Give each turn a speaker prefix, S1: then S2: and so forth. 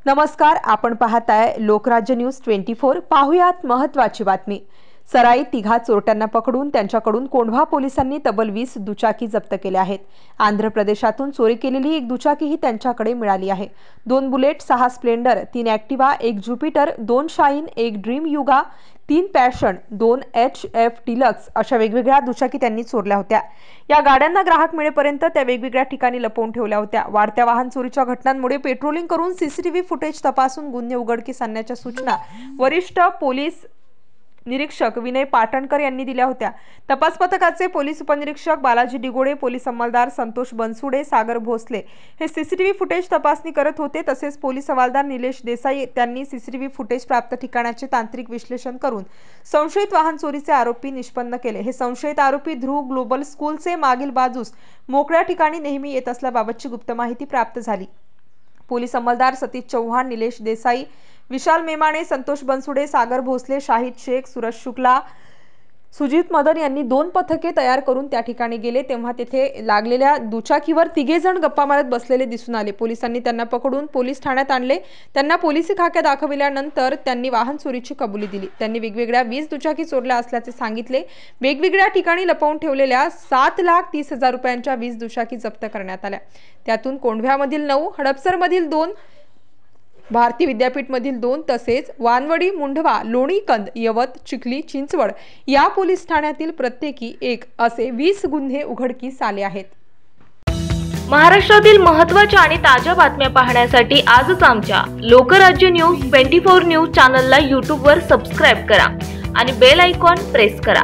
S1: नमस्कार, आपण पाहताय लोकराज्य न्यूज 24। पाहुयात महत्त्वाची बातमी। सराईत तिघा चोरट्यांना पकडून त्यांच्याकडून कोंढवा पोलिसांनी तब्बल 20 दुचाकी जप्त केल्या आहेत। आंध्र प्रदेशातून चोरी केलेली एक दुचाकीही त्यांच्याकडे मिळाली आहे। 2 bullet, 6 Splendor, 3 Activa, 1 Jupiter, 2 shine, 1 dream युगा, 3 पॅशन, 2 HF डिलक्स अशा वेगवेगळ्या दुचाकी त्यांनी चोरल्या होत्या। या गाड्यांना ग्राहक मिळेपर्यंत त्या वेगवेगळ्या ठिकाणी लपवून ठेवल्या होत्या। वाढत्या वाहन चोरीच्या घटनांमुळे पेट्रोलिंग करून सीसीटीव्ही फुटेज तपासून गुन्हे उघडकीस आणण्याच्या सूचना वरिष्ठ पोलीस निरीक्षक विनय पाटणकर यांनी दिल्या होत्या। तपास पथकाचे पोलीस उपनिरीक्षक बालाजी डिगोडे, पोलीस अंमलदार संतोष बनसुडे, सागर भोसले हे सीसीटीव्ही फुटेज तपासणी करत होते। तसेच पोलीस हवालदार निलेश देसाई त्यांनी सीसीटीव्ही फुटेज प्राप्त ठिकाणाचे तांत्रिक विश्लेषण करून संशयित वाहन चोरीचे आरोपी निष्पन्न केले। हे संशयित आरोपी ध्रुव ग्लोबल स्कूलचे मागील बाजूस मोकळ्या ठिकाणी नेहमी येत असल्याबाबतची गुप्त माहिती प्राप्त झाली। पोलीस अंमलदार सतीश चव्हाण, निलेश देसाई, विशाल मेमाणे, संतोष बनसुडे, सागर भोसले, शाहिद शेख, सूरज शुक्ला, सुजित मदन यांनी 2 पथके तयार करून त्या ठिकाणी गेले तेव्हा तेथे लागलेल्या दुचाकीवर 3 जण गप्पा मारत बसलेले दिसून आले। पोलिसांनी त्यांना पकडून पोलीस ठाण्यात आणले। त्यांना पोलिसी खाक्या दाखविल्यानंतर त्यांनी वाहन चोरीची कबुली दिली। त्यांनी वेगवेगळ्या 20 दुचाकी चोरल्या असल्याचे सांगितले। वेगवेगळ्या ठिकाणी लपवून ठेवलेल्या 7,30,000 रुपयांच्या 20 दुचाकी जप्त करण्यात आल्या। त्यातून कोंढव्यामधील 9, हडपसरमधील 2, भारती विद्यापीठ मधील 2 तसेच वानवडी, मुंढवा, लोणीकंद, यवत, चिखली, चिंचवड या पोलीस ठाण्यातील प्रत्येकी 1 असे 20 गुन्हे उघडकीस आले आहेत।
S2: महाराष्ट्रातील महत्त्वाच्या आणि ताज्या बातम्या पाहण्यासाठी आजच आमच्या लोकराज्य न्यूज 24 न्यूज चॅनलला YouTube वर सबस्क्राइब करा आणि बेल आयकॉन प्रेस करा।